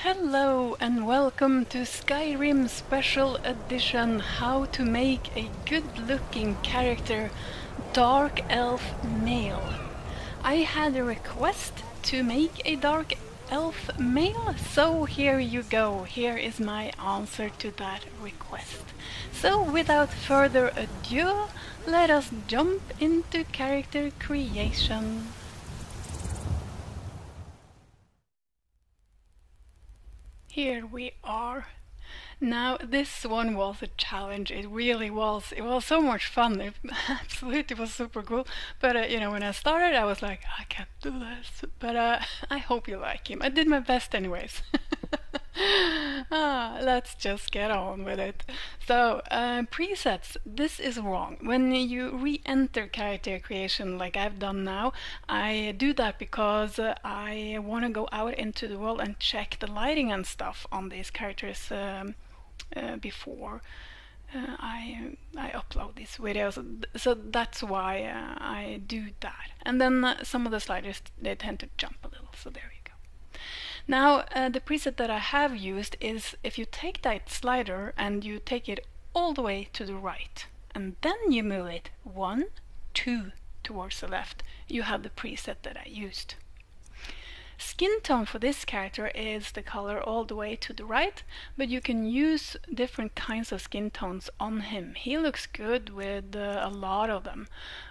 Hello and welcome to Skyrim Special Edition How to Make a Good Looking Character Dark Elf Male. I had a request to make a Dark Elf Male, so here you go. Here is my answer to that request. So without further ado, let us jump into character creation. Here we are. Now this one was a challenge. It really was. It was so much fun. It absolutely was super cool. But when I started, I was like, I can't do this. But I hope you like him. I did my best anyways. Let's just get on with it. So, presets. This is wrong. When you re-enter character creation like I've done now, I do that because I want to go out into the world and check the lighting and stuff on these characters before I upload these videos. So that's why I do that. And then some of the sliders, they tend to jump a little. So there you go. Now the preset that I have used is if you take that slider and you take it all the way to the right and then you move it 1, 2 towards the left, you have the preset that I used. Skin tone for this character is the color all the way to the right, but you can use different kinds of skin tones on him. He looks good with a lot of them,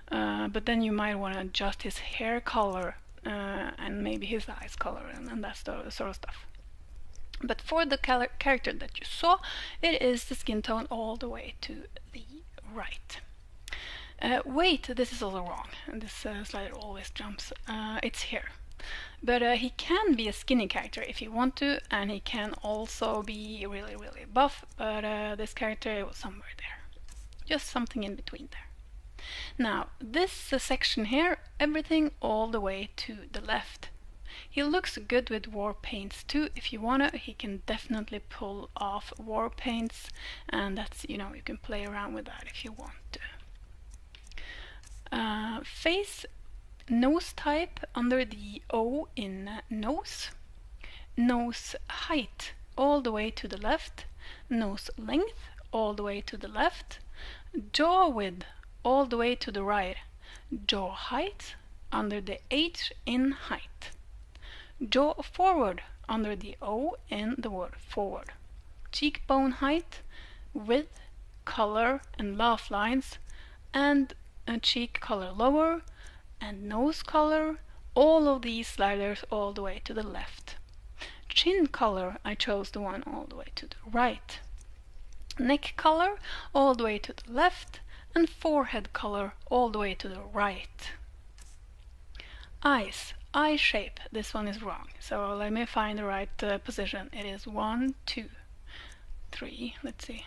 but then you might want to adjust his hair color and maybe his eyes color and that sort of stuff. But for the character that you saw, it is the skin tone all the way to the right. Wait, this is also wrong. This slider always jumps. It's here. But he can be a skinny character if you want to, and he can also be really, really buff, but this character was somewhere there. Just something in between there. Now, this section here, everything all the way to the left. He looks good with war paints too. If you wanna, he can definitely pull off war paints, and that's, you can play around with that if you want to. Face. Nose type under the O in nose. Nose height all the way to the left. Nose length all the way to the left. Jaw width all the way to the right. Jaw height under the H in height. Jaw forward under the O in the word forward. Cheekbone height, width, color and laugh lines, and a cheek color lower, and nose color, all of these sliders all the way to the left. Chin color, I chose the one all the way to the right. Neck color, all the way to the left, and forehead color, all the way to the right. Eyes, eye shape, this one is wrong, so let me find the right position. It is 1, 2, 3, let's see.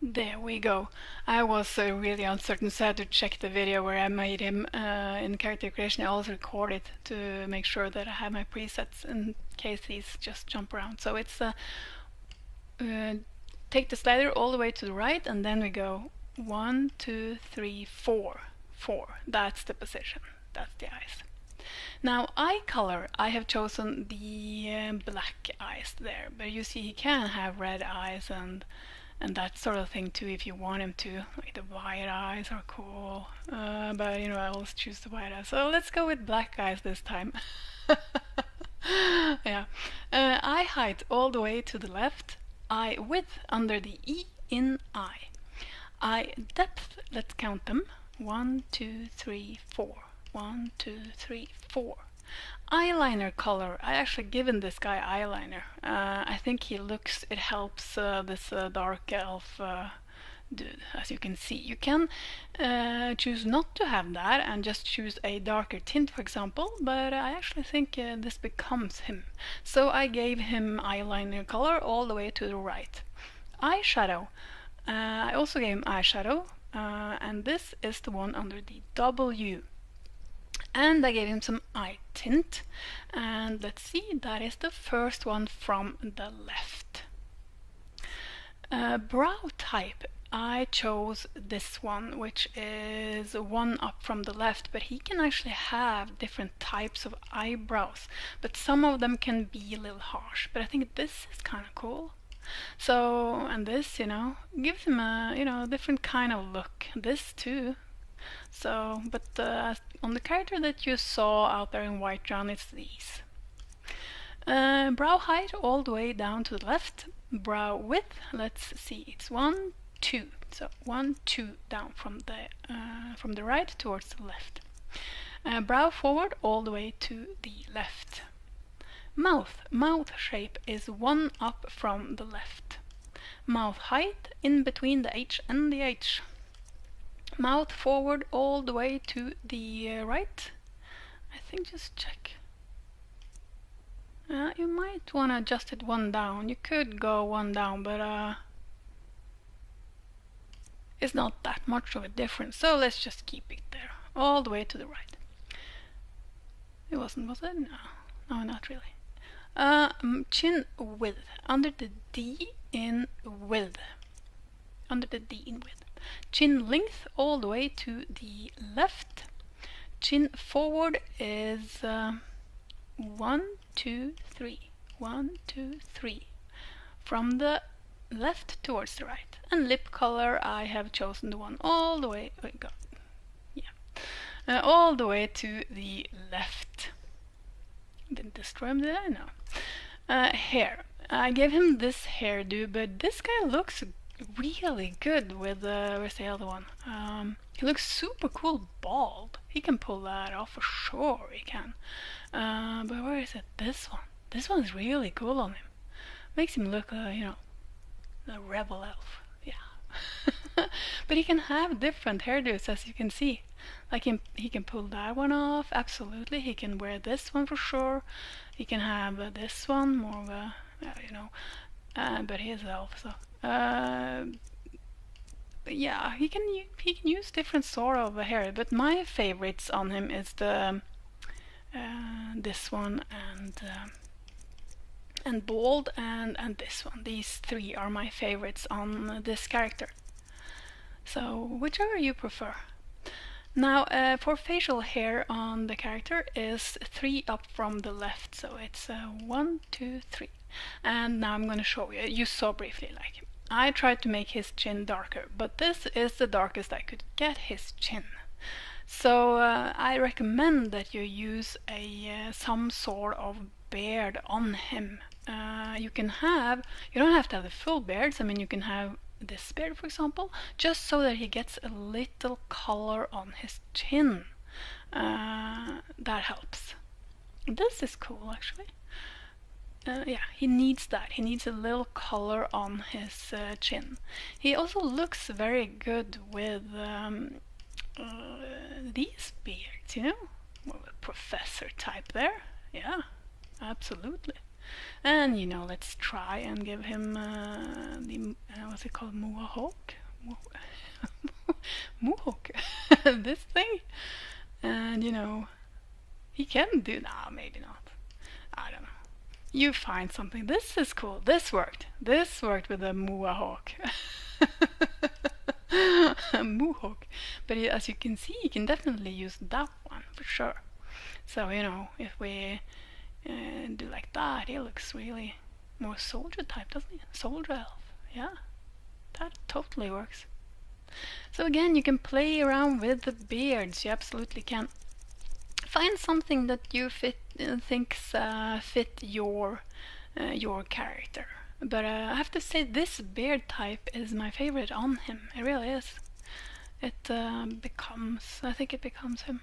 There we go. I was really uncertain, so I had to check the video where I made him in character creation. I also recorded to make sure that I have my presets in case these just jump around. So it's take the slider all the way to the right, and then we go 1, 2, 3, 4. 4. That's the position. That's the eyes. Now eye color, I have chosen the black eyes there, but you see he can have red eyes and that sort of thing too if you want him to. Like the white eyes are cool, but I always choose the white eyes. So let's go with black eyes this time. Yeah. Eye height all the way to the left. Eye width under the E in eye. Eye depth, let's count them. 1, 2, 3, 4. 1, 2, 3, 4. Eyeliner color, I actually given this guy eyeliner. I think it helps this dark elf dude, as you can see. You can choose not to have that and just choose a darker tint, for example, but I actually think this becomes him. So I gave him eyeliner color all the way to the right. Eyeshadow, I also gave him eyeshadow, and this is the one under the W. And I gave him some eye tint, and let's see, that is the first one from the left. Brow type, I chose this one, which is one up from the left, but he can actually have different types of eyebrows, but some of them can be a little harsh, but I think this is kind of cool. So, and this, gives him a, different kind of look. This too. So, but on the character that you saw out there in Whiterun, it's these. Brow height all the way down to the left. Brow width, let's see, it's 1, 2. So 1, 2 down from the right towards the left. Brow forward all the way to the left. Mouth shape is 1 up from the left. Mouth height in between the H and the H. Mouth forward all the way to the right. I think just check. You might want to adjust it 1 down. You could go 1 down, but it's not that much of a difference. So let's just keep it there, all the way to the right. It wasn't, was it? No, not really. Chin width, under the D in width. Under the D in width. Chin length all the way to the left. Chin forward is 1, 2, 3. 1, 2, 3. From the left towards the right. And lip color, I have chosen the one all the way. Oh God. Yeah. All the way to the left. Didn't destroy him, did I? No. Hair. I gave him this hairdo, but this guy looks really good with where's the other one? He looks super cool bald. He can pull that off for sure. He can. But where is it? This one. This one's really cool on him. Makes him look, a rebel elf. Yeah. But he can have different hairdos, as you can see. Like he can pull that one off. Absolutely. He can wear this one for sure. He can have this one, more of a, but he is elf, so. But yeah, he can use different sort of hair, but my favorites on him is the this one and bald and this one. These 3 are my favorites on this character. So whichever you prefer. Now for facial hair on the character is 3 up from the left, so it's 1, 2, 3. And now I'm going to show you. You saw briefly, like I tried to make his chin darker, but this is the darkest I could get his chin. So I recommend that you use some sort of beard on him. You don't have to have the full beards. I mean, you can have this beard, for example, just so that he gets a little color on his chin. That helps. This is cool, actually. Yeah, he needs that. He needs a little color on his chin. He also looks very good with these beards, More of a professor type there. Yeah, absolutely. And, let's try and give him the, what's it called, mohawk? Mohawk. This thing. And, he can do, maybe not. I don't know. You find something. This is cool. This worked. This worked with a mohawk. Mohawk. But as you can see, you can definitely use that one for sure. So, if we do like that, he looks really more soldier type, doesn't he? Soldier elf. Yeah. That totally works. So again, you can play around with the beards. You absolutely can. Find something that you thinks fit your character. But I have to say, this beard type is my favorite on him. It really is. I think it becomes him.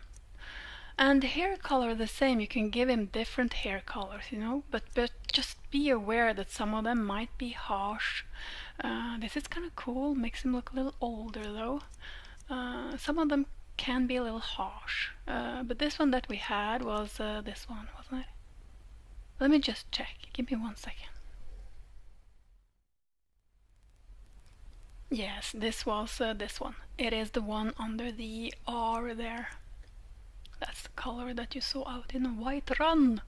And the hair color the same. You can give him different hair colors, but just be aware that some of them might be harsh. This is kind of cool. Makes him look a little older though. Some of them can be a little harsh, but this one that we had was this one, wasn't it? Let me just check. Give me 1 second. Yes, this was this one. It is the one under the R there. That's the color that you saw out in Whiterun.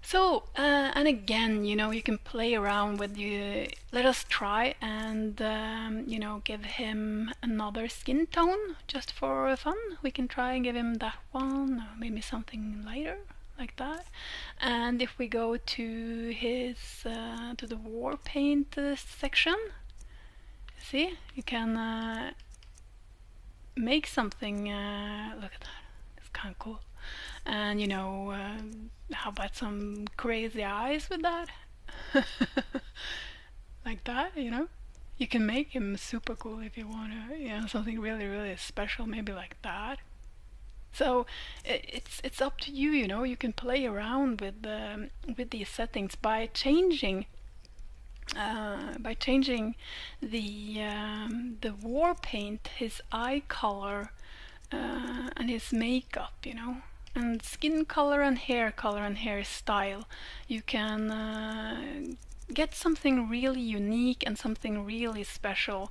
So, and again, you can play around with you. Let us try and, give him another skin tone just for fun. We can try and give him that one, or maybe something lighter, like that. And if we go to to the war paint section, see, you can make something, look at that, it's kind of cool. And how about some crazy eyes with that? Like that, You can make him super cool if you want to, something really, really special, maybe like that. So it's up to you, You can play around with these settings by changing the war paint, his eye color, and his makeup, and skin color and hairstyle. You can get something really unique and something really special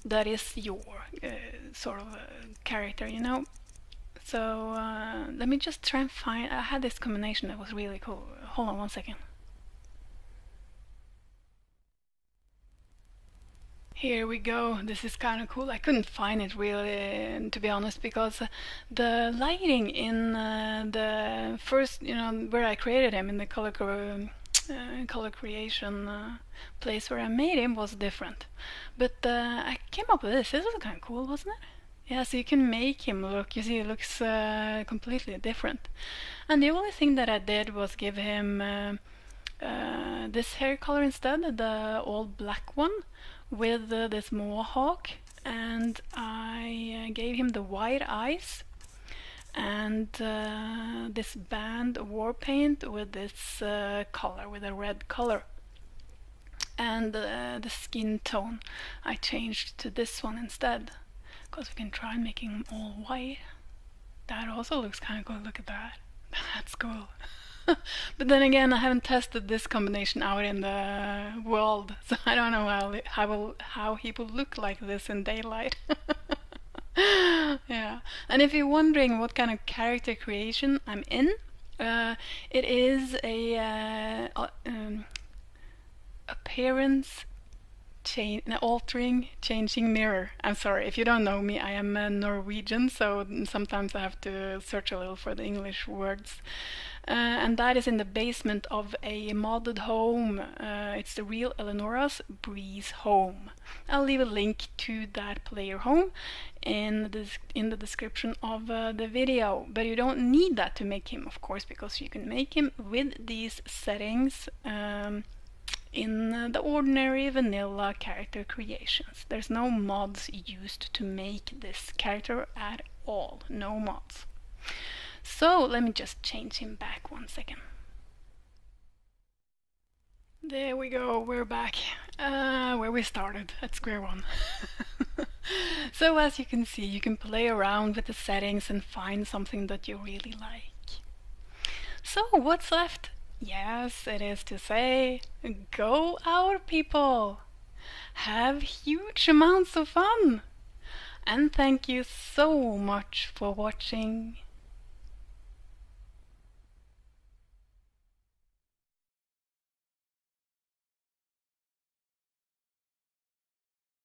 that is your sort of character, So let me just try and find. I had this combination that was really cool. Hold on one second. Here we go. This is kind of cool. I couldn't find it really, to be honest, because the lighting in the first, where I created him in the color creation place where I made him was different. But I came up with this. This was kind of cool, wasn't it? Yeah, so you can make him look. You see, it looks completely different. And the only thing that I did was give him this hair color instead, the all black one, with this mohawk, and I gave him the white eyes and this band war paint with this color, with a red color, and the skin tone I changed to this one instead, because we can try making them all white. That also looks kind of cool. Look at that. That's cool. But then again, I haven't tested this combination out in the world, so I don't know how he will look like this in daylight. Yeah. And if you're wondering what kind of character creation I'm in, it is a appearance changing mirror. I'm sorry if you don't know me. I am Norwegian, so sometimes I have to search a little for the English words. And that is in the basement of a modded home. It's the real Eleonora's Breeze home. I'll leave a link to that player home in the description of the video. But you don't need that to make him, of course, because you can make him with these settings in the ordinary vanilla character creations. There's no mods used to make this character at all. No mods. So let me just change him back 1 second. There we go, we're back where we started, at square one. So as you can see, you can play around with the settings and find something that you really like. So what's left? Yes, it is to say, go out, people! Have huge amounts of fun! And thank you so much for watching.